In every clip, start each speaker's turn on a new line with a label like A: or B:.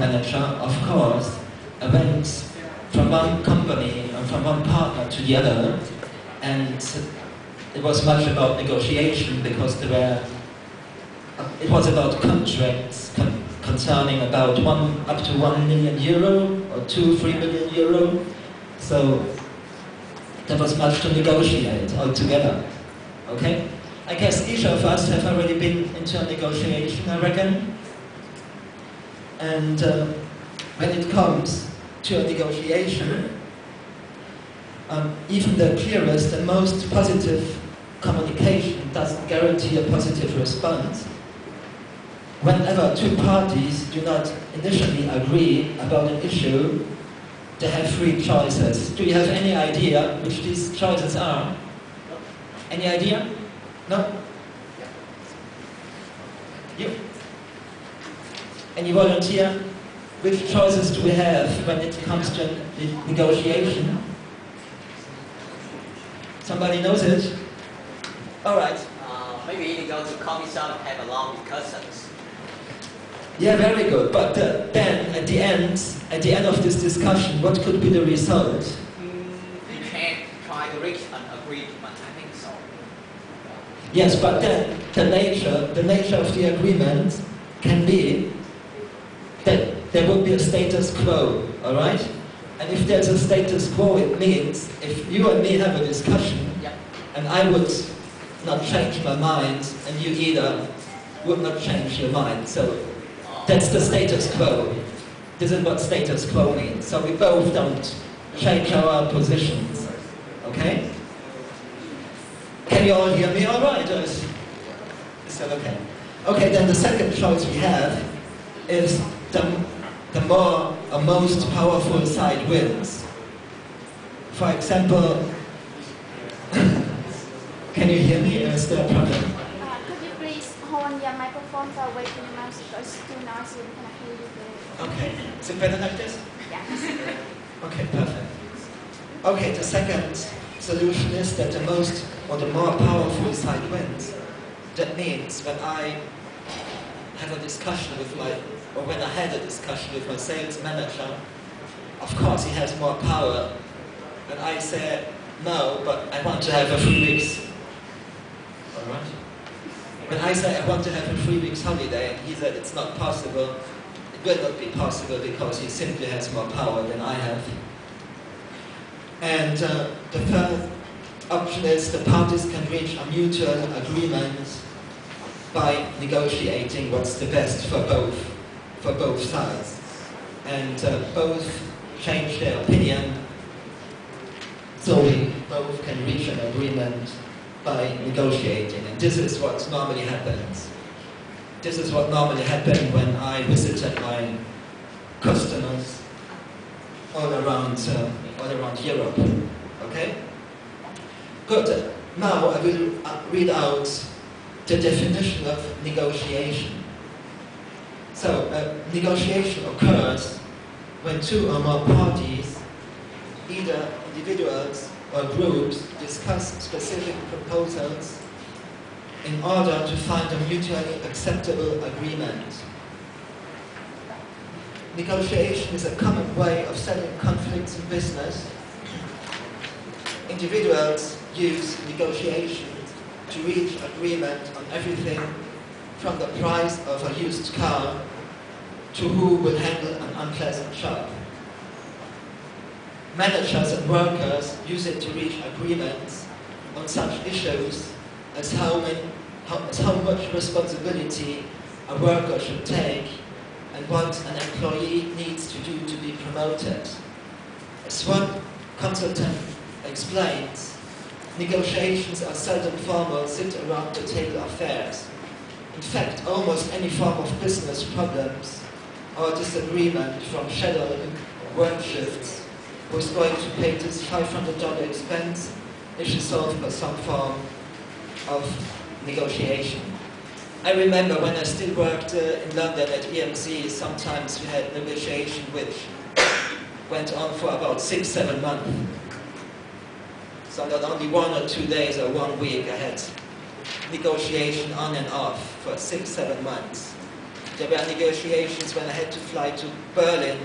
A: manager, of course, went from one company, from one partner to the other, and it was much about negotiation because it was about contracts concerning about up to 1 million euro or 3 million euro. So there was much to negotiate altogether. Okay? I guess each of us have already been into a negotiation, I reckon. And when it comes to a negotiation, even the clearest and most positive communication doesn't guarantee a positive response. Whenever two parties do not initially agree about an issue, they have three choices. Do you have any idea which these choices are? Any idea? No? You? Any volunteer? Which choices do we have when it comes to negotiation? Somebody knows it? All right.
B: Maybe you go to coffee shop and have a long discussions.
A: Yeah, very good. But then, at the end of this discussion, what could be the result?
B: You can try to reach an agreement. I think so.
A: Yes, but then the nature of the agreement can be that there will be a status quo. All right? And if there's a status quo, it means if you and me have a discussion,
B: yep,
A: and I would not change my mind, and you either would not change your mind. So that's the status quo. This is what status quo means. So we both don't change our positions. Okay? Can you all hear me all right? Is that okay? Okay, then the second choice we have is the more or most powerful side wins. For example, can you hear me? Is there a problem?
C: Could you please hold your microphone far away from your mouth because it's too noisy, we cannot hear you very well.
A: Okay. Is it better like this?
C: Yes.
A: Okay, perfect. Okay, the second solution is that the most or the more powerful side wins. That means when I have a discussion with when I had a discussion with my sales manager, of course he has more power, and I said, no, but I want to have a 3 weeks. All right? When I said I want to have a 3 weeks holiday, and he said it's not possible, it will not be possible because he simply has more power than I have. And the third option is the parties can reach a mutual agreement by negotiating what's the best for both sides. And both change their opinion, so we both can reach an agreement by negotiating. And this is what normally happens. This is what normally happened when I visited my customers all around Europe. Okay? Good. Now I will read out the definition of negotiation. So, negotiation occurs when two or more parties, either individuals or groups, discuss specific proposals in order to find a mutually acceptable agreement. Negotiation is a common way of settling conflicts in business. Individuals use negotiation to reach agreement on everything from the price of a used car to who will handle an unpleasant job. Managers and workers use it to reach agreements on such issues as how much responsibility a worker should take and what an employee needs to do to be promoted. As one consultant explains, negotiations are seldom formal sit-around-the-table affairs. In fact, almost any form of business problems or disagreement, from scheduling work shifts, who's going to pay this $500 expense, is resolved by some form of negotiation. I remember when I still worked in London at EMC, sometimes we had negotiation which went on for about 6-7 months. So not only 1 or 2 days or 1 week, I had negotiation on and off for 6-7 months. There were negotiations when I had to fly to Berlin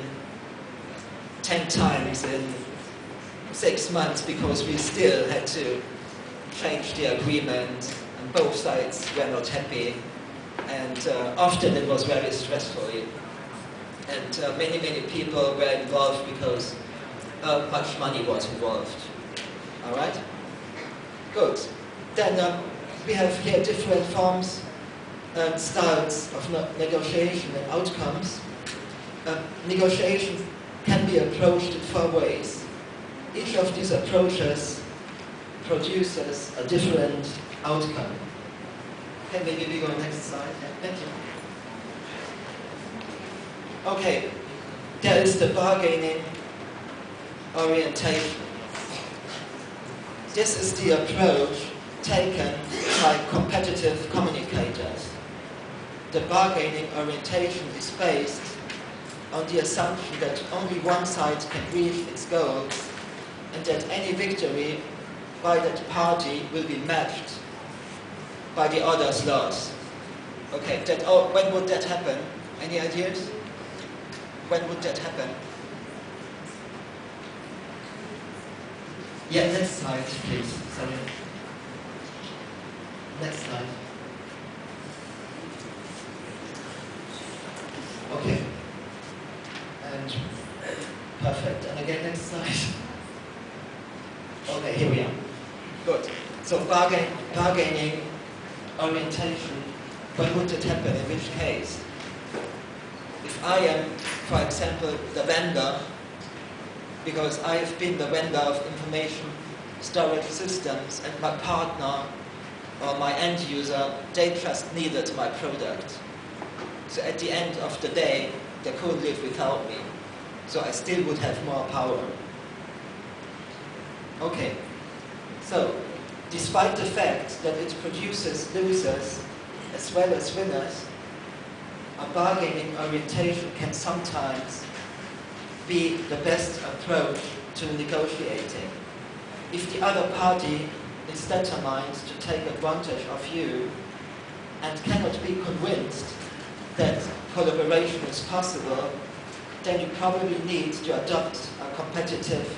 A: 10 times in 6 months because we still had to change the agreement and both sides were not happy, and often it was very stressful, and many people were involved because much money was involved. All right? Good. Then we have here different forms and styles of negotiation and outcomes. Negotiation can be approached in 4 ways. Each of these approaches produces a different outcome. Okay, maybe we go next slide. Thank you. Okay, there is the bargaining orientation. This is the approach taken by competitive communicators. The bargaining orientation is based on the assumption that only one side can reach its goals and that any victory by that party will be matched by the other's loss. Okay, when would that happen? Any ideas? When would that happen? Yeah, next slide, please. Sorry. Next slide. Okay. And perfect. And again, next slide. Okay, here we are. Good. So bargaining orientation, when would it happen? In which case? If I am, for example, the vendor, because I have been the vendor of information storage systems and my partner or my end user, they just needed my product. So at the end of the day, they couldn't live without me. So I still would have more power. Okay, so despite the fact that it produces losers as well as winners, a bargaining orientation can sometimes be the best approach to negotiating. If the other party is determined to take advantage of you and cannot be convinced that collaboration is possible, then you probably need to adopt a competitive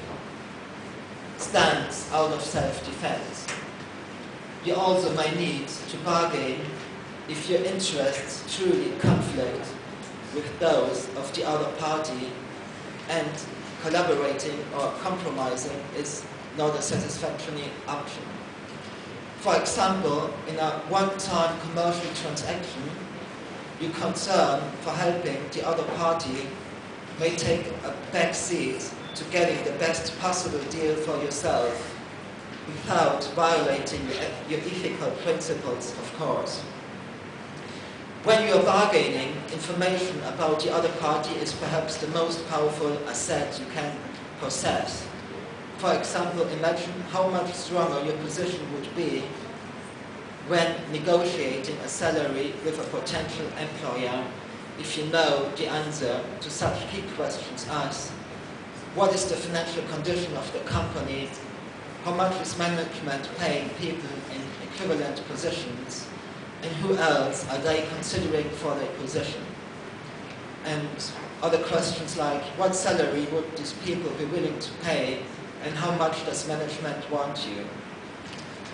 A: stance out of self-defense. You also may need to bargain if your interests truly conflict with those of the other party and collaborating or compromising is not a satisfactory option. For example, in a one-time commercial transaction, your concern for helping the other party may take a back seat to getting the best possible deal for yourself without violating your ethical principles, of course. When you are bargaining, information about the other party is perhaps the most powerful asset you can possess. For example, imagine how much stronger your position would be when negotiating a salary with a potential employer if you know the answer to such key questions as: what is the financial condition of the company? How much is management paying people in equivalent positions? And who else are they considering for their position? And other questions like, what salary would these people be willing to pay, and how much does management want you?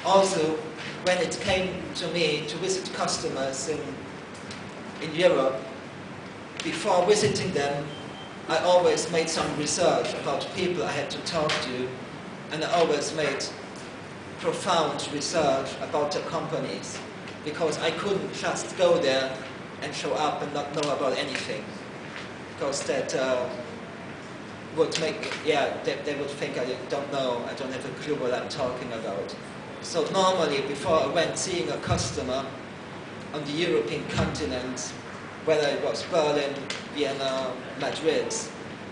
A: Also, when it came to me to visit customers in Europe, before visiting them, I always made some research about people I had to talk to, and I always made profound research about the companies, because I couldn't just go there and show up and not know about anything, because that would make, they would think I don't know, I don't have a clue what I'm talking about. So normally, before I went seeing a customer on the European continent, whether it was Berlin, Vienna, Madrid,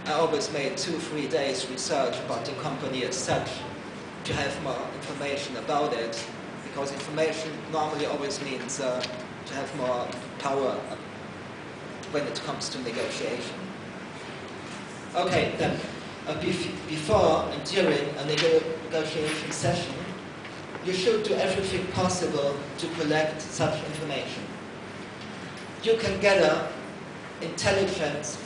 A: I always made 2-3 days research about the company as such to have more information about it, because information normally always means to have more power when it comes to negotiation. Okay, then before and during a negotiation session, you should do everything possible to collect such information. you can gather intelligence